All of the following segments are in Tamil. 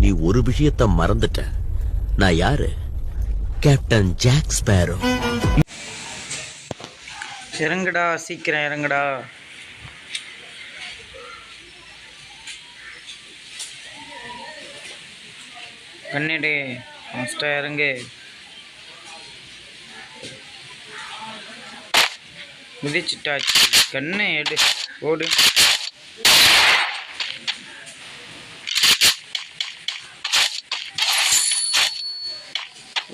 நீ ஒரு விஷயத்த மறந்துட்ட. நான் யாரு? Captain jack Sparrow. இறங்குடா, சீக்கிரம் இறங்குடா. கண்ணேடே ஃபாஸ்டா இறங்கு. மிதிச்சிட்டாச்சு. கண்ணை எடு, ஓடு.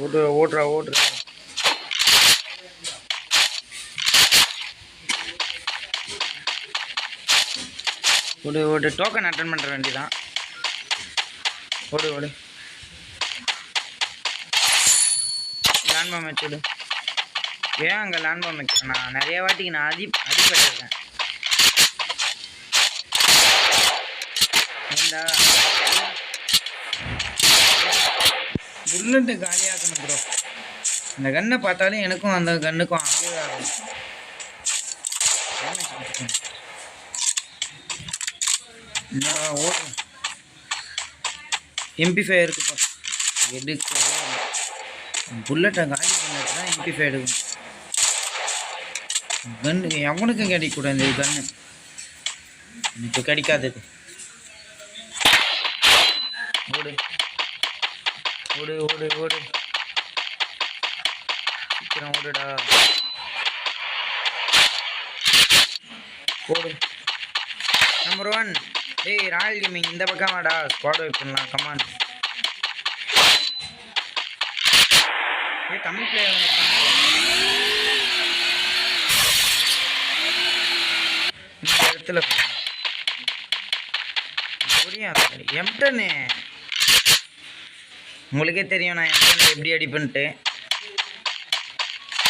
ஓடு, ஓடுறா ஓடுறா. ஓடு ஓடு. டோக்கன் அட்டன் பண்ணுற வேண்டியதான். ஓடு ஓடு. லேண்ட் பாம் வச்சுடு. ஏன் அங்கே லேண்ட் பாம் வைக்கிறேன்? நான் நிறைய வாட்டிக்கு நான் அடிபட்டிருக்கேன். ஏண்டா புல்லட்டு காலியாக்கணும் ப்ரோ. இந்த கன்னை பார்த்தாலும் எனக்கும் அந்த கன்னுக்கும் ஆகவே ஆகும். ஓடும். MP5 இருக்குப்பா, எடுக்கவே புல்லட்டை காலி பண்ணிட்டு தான் MP5 எடுக்கும். கன்னு எவனுக்கும் கிடைக்கூடாது. இந்த கன்னு எனக்கு கிடைக்காதது. ஓடு ஓடு ஓடு ஓடு. சீக்கிரம் ஓடுடா. ஓடு. நம்பர் 1. ஏய் ராயல் கேமிங் இந்த பக்கம் வாடா. ஸ்குவாட் வைப் பண்ணலாம். கமான். ஏய் தமிழ் பிளேயர் இந்த இடத்துல எம்டனு உங்களுக்கே தெரியும் நான் எம்டன் எப்படி அடிப்பேன்ட்டு.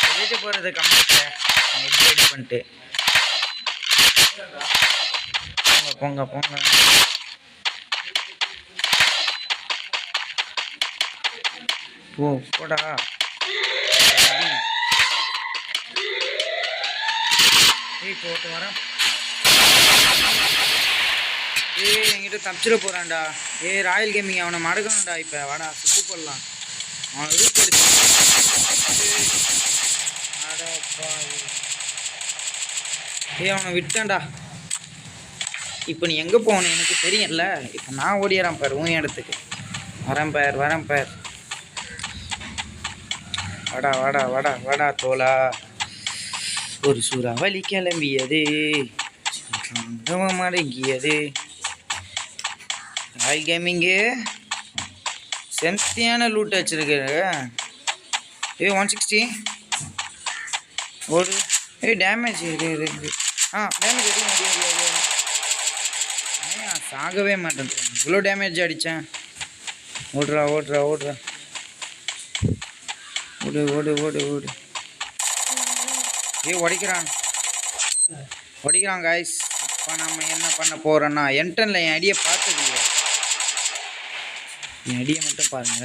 சொல்லிட்டு போகிறது கமெண்ட்ல நான் எப்படி அடிப்பேன்ட்டு. போங்க போங்க. ஓ போடா. ஏய் போட்டு வரேன். ஏய் என்கிட்ட தப்பிச்சிட போகிறான்டா. ஏய் ராயல் கேமிங் அவனை மடக்கணும்டா. இப்போ வாடா சுத்து போடலாம். அவனை ரூட் எடுத்து. ஏய் அவனை விட்டான்டா. இப்போ நீ எங்கே போகணும் எனக்கு தெரியல. இப்போ நான் ஓடிடுறேன் பார் உன் இடத்துக்கு. வரேன் பார் வரேன் பார். வாடா வாடா வாடா வாடா தோலா. ஒரு சூறாவளி கிளம்பியது, அடங்கியது. ராயல் கேமிங்கு செம்தியான லூட் வச்சிருக்கு. ஏய் 160. ஓடு. ஏய் டேமேஜ் இருக்குது. டேமேஜ் எதுவும் முடியாது. சாகவே மாட்டேன். இவ்வளோ டேமேஜ் அடித்தேன். ஓடுறா ஓடுறா ஓடுறா. ஓடு ஓடு ஓடு ஓடு. ஏய் உடைக்கிறான் உடைக்கிறான் காய்ஸ். இப்போ நம்ம என்ன பண்ண போகிறோன்னா என்டனில் என் அடியை பார்த்தது இல்லையா? என் அடியை மட்டும் பாருங்க.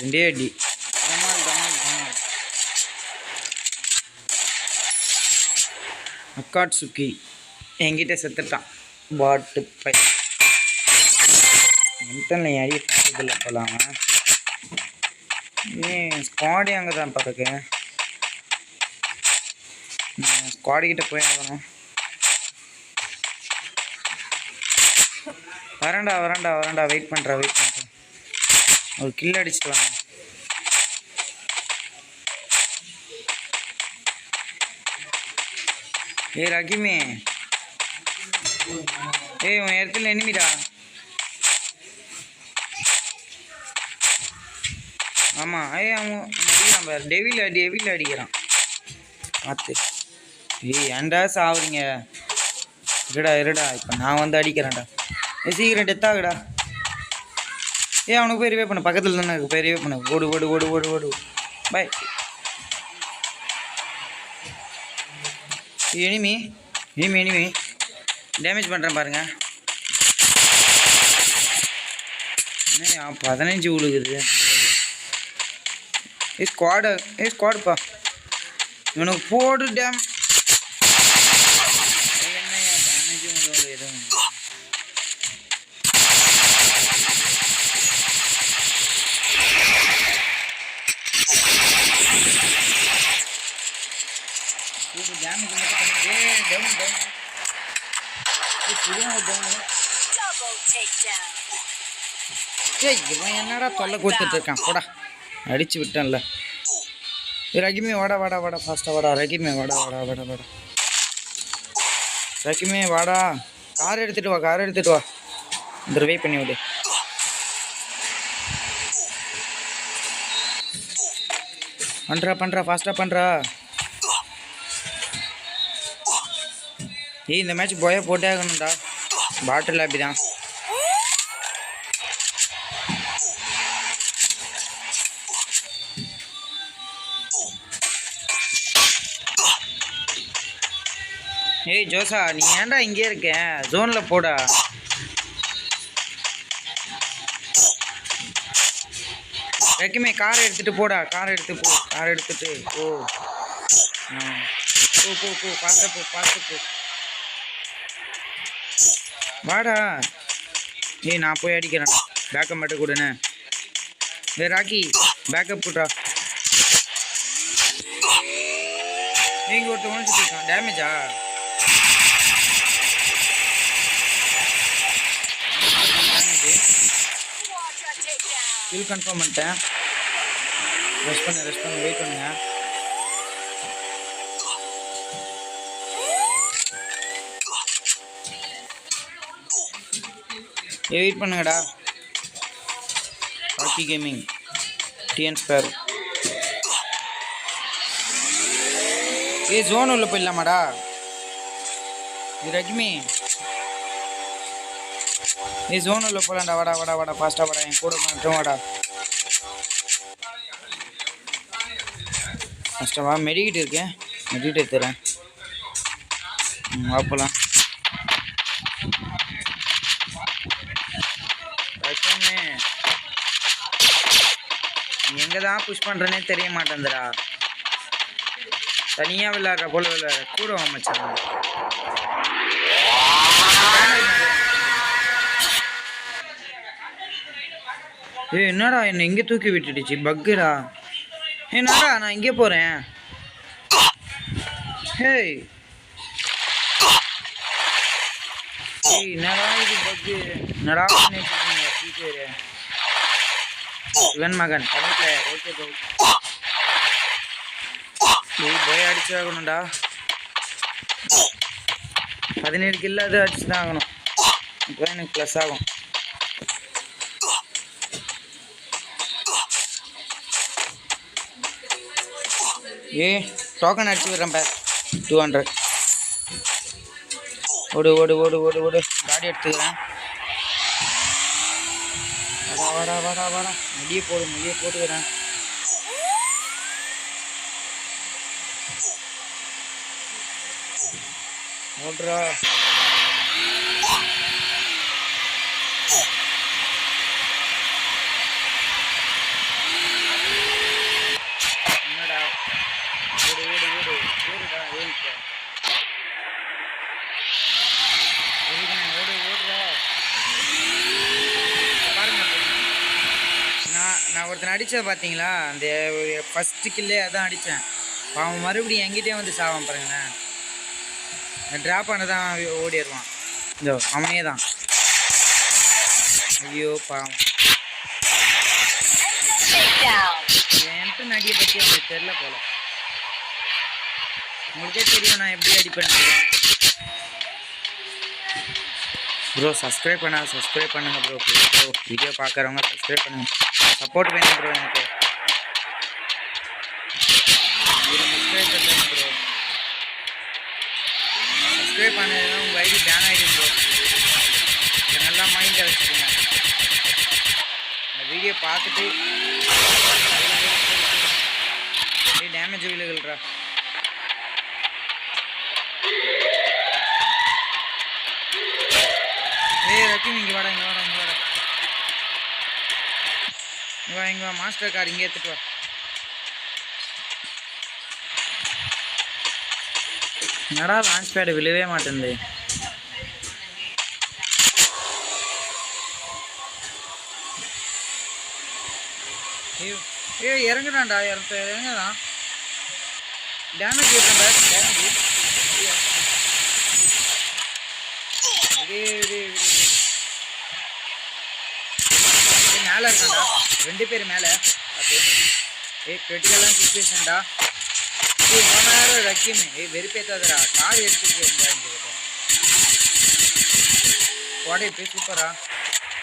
2 அடி. டமால் டமால் டமால். அக்காட்சுக்கி என்கிட்ட செத்துட்டான். பாட்டு பை. என்டனில் என் அடியை பார்த்ததில்லை போலாமா? ஸ்குவாடே அங்கே தான் பார்த்துக்க. ஸ்குவாடுக்கிட்ட போய் ஆகணும். வரேன்டா வரேன்டா வரேன்டா. வெயிட் பண்ணுறேன் வெயிட் பண்ணுறேன். ஒரு கில் அடிச்சுட்டு வாங்க. ஏய் ரகிமே. ஏய் உன் இடத்துல எனிமிடா. ஆமாம். அவன் அடிக்கிறான் பாரு. டெவில் அடிக்கிறான் பார்த்து. ஏய் ஏன்டா சாவுறீங்க? இருடா இப்போ நான் வந்து அடிக்கிறேன்டா. சீக்கிரம் டெத் ஆகுடா. அவனுக்கு போய் ரிவே பண்ண. பக்கத்தில் தானே போய் ரிவே பண்ண. ஓடு ஓடு ஓடு ஓடு ஓடு. பாய். எனிமி டேமேஜ் பண்ணுறேன் பாருங்க. என்ன 15 உழுகுது. ஸ்குவாடுப்பா. இவனுக்கு போடு டேம். என்ன டேமேஜும் எதுவும் ஏய் இவன் என்னடா தொல்லை கொடுத்துட்டு இருக்கான் போடா அடிச்சு விட்டான்ல ரகிமே வாடா வாடா வாடா ஃபாஸ்ட்டாக வாடா ரகிமே வாடா வாடா வாடா வாடா ரகிமே வாடா கார் எடுத்துட்டு வா இந்த வெயிட் பண்ணி விடு பண்ணுறா ஃபாஸ்ட்டாக பண்ணுறா ஏய் இந்த மேட்ச் போயே போட்டே ஆகணும்டா பாட்டில் அப்படி தான் ஏய் ஜோசா நீ ஏன்டா இங்கே இருக்க ஜோனில் போடா ரக்கிமே காரை எடுத்துகிட்டு போடா காரை எடுத்துட்டு போ பார்த்து போ வாடா ஏய் நான் போய் அடிக்கிறேன் பேக்கப் மட்டும் கொடுண்ணே ராக்கி பேக்கப் கொடுறா நீங்கள் ஒருத்தர் ஒழிச்சுட்டு இருக்கான் டேமேஜா கில் கன்ஃபார்ம் பண்ணிட்டேன் ரெஸ்ட் பண்ணு வெயிட் பண்ணுங்க வெயிட் பண்ணுங்கடா Rocky gaming TN spare zone உள்ள போயிடலாமாடா ரஜிமி ஜோன் உள்ள போகலாம்டா வாடா ஃபாஸ்ட்டாக வாடா என் கூட மட்டும் வாடா ஃபஸ்ட்டாக வா மெடிக்கிட்டு இருக்கேன் மெடிக்கிட்டு எடுத்துறேன் வா போகலாம் எங்கே தான் புஷ் பண்ணுறேன்னே தெரிய மாட்டேங்குதுடா தனியாக விளையாடுற போல விளையாடுற கூட அமைச்சாங்க என்னடா என்னை இங்கே தூக்கி விட்டுடுச்சு பக்குடா என்னடா நான் இங்கே போகிறேன் ஹேய் என்னடா இது பக்கு என்னடா பண்ணிட்டு ஃப்ரீ ஃபயரு இவன் மகன் தமிழ் பிளேயர் ஓகே போய் அடிச்சாகணும்டா 17 கில் அது அடிச்சு தான் ஆகணும் இப்போ எனக்கு ப்ளஸ் ஆகும் டோக்கன் அடிச்சு விடுறேன் பேர் 200 ஓடு காடி எடுத்துக்கிறேன் வாடா முடிய போட்டுக்கிறேன் ஓடுறா என்னடா ஓடுடா ஓடுறா பாருங்க நான் ஒருத்தனை அடித்ததை பார்த்தீங்களா அந்த ஃபஸ்ட்டு கில்லே அதான் அடித்தேன் அவன் மறுபடியும் எங்கிட்டே வந்து சாவான் பாருங்களேன் ட்ராப் பண்ணதான் ஓடிடுவான் இதோ அவனே தான் ஐயோ பாவம் என்கிட்ட நடியை பற்றி அவங்களுக்கு தெரில போல உங்களுக்கே தெரியும் நான் எப்படி அடிப்பேன் ப்ரோ சப்ஸ்கிரைப் பண்ணுங்க ப்ரோ ப்ளீஸ் ப்ரோ வீடியோ பார்க்குறவங்க சப்ஸ்கிரைப் பண்ணுங்க சப்போர்ட் வேணும் ப்ரோ எனக்கு சப்ஸ்கிரைப் பண்ணுங்க ப்ரோ சப்ஸ்கிரைப் பண்ணதுன்னா உங்கள் ஐடி பேன் ஆகிடும் ப்ரோ இதை நல்லா மைண்டில் வச்சுக்கோங்க இந்த வீடியோ பார்த்துட்டு டேமேஜ் விழுகல்றா ரக்கிம் இங்கே வாடா இங்கே வா மாஸ்டர் கார் இங்கே எடுத்துட்டு வா என்னடா லான்ச் பேடு விழவே மாட்டேங்குது இறங்குறான்டா இறங்குறான் டேமேஜ் மேலே இருக்கான்டா, 2 பேர் மேலே. அது கிரிட்டிக்கலான சுச்சுவேஷன்டா. நேரம் ரக்கியமே வெறுப்பேத்தாதடா, கார் எடுத்துட்டு கோடை போய் சூப்பரா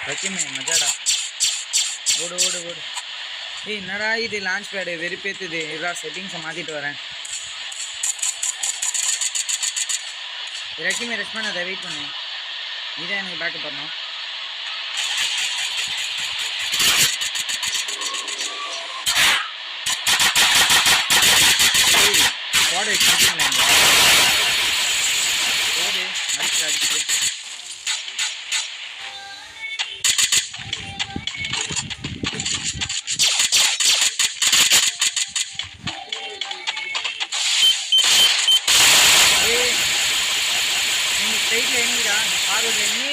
ரக்கியமே மஜாடா. ஓடு ஓடு ஓடு. என்னடா இது லான்ச் பேடு வெறுப்பேத்துது. இதா செட்டிங்ஸை மாற்றிட்டு வரேன். ரக்கியமே ரெஸ்ட் பண்ண, அதை வெயிட் பண்ணு. இதான் எனக்கு பேக்கப் பண்ணணும். கோடை ஓடு அடிச்சு அடிச்சு. ஸ்ட்ரைட்ல எண்ணிடா, ஃபார்வர்ட்ல எண்ணி.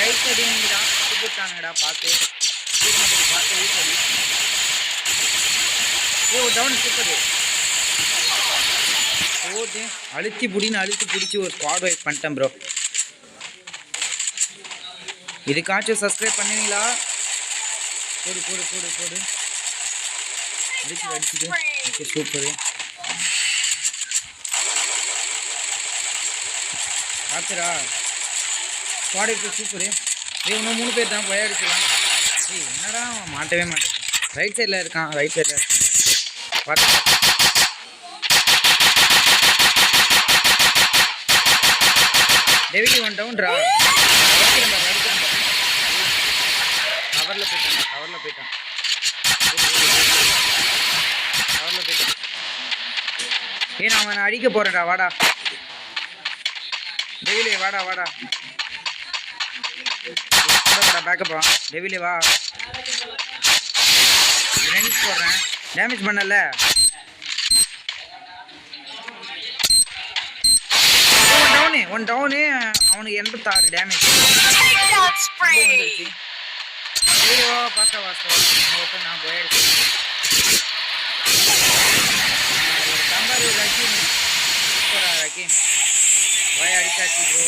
ரைட் சைடு எண்ணிடா, கூப்பிட்டாங்கடா. பார்த்து பார்த்து வீட்டடி. ஒரு டவுன் சூப்பரு. ஓடு அழுத்தி பிடிச்சி ஒரு ஸ்குவாட் வைப் பண்ணிட்டேன் ப்ரோ. இதுக்காச்சும் சப்ஸ்கிரைப் பண்ணுவீங்களா? போடு போடு போடு போடு. அடிச்சுட்டு ஓகே சூப்பரு. பார்த்துடா ஸ்குவாட் வைப் சூப்பரு. இன்னும் 3 பேர் தான் போய் அடிச்சுக்கலாம். என்னடா மாட்டவே மாட்டேன். ரைட் சைடில் இருக்கான், ரைட் சைடில் இருக்கான். பார்த்து டெவிலி 1 டவுன்ரா. கவரில் போயிட்டான். நான் அவனை அடிக்க போறேன்டா. வாடா டெவிலே, வாடா பேக்கப்பா. டெவிலே வா, ரெனிஸ் போடுறேன். டேமேஜ் பண்ணல. One down. அவனுக்கு 86 டேமேஜ். நான் போயிடுச்சு. சூப்பரா ரக்கீம் போய் அடிச்சாச்சு ப்ரோ.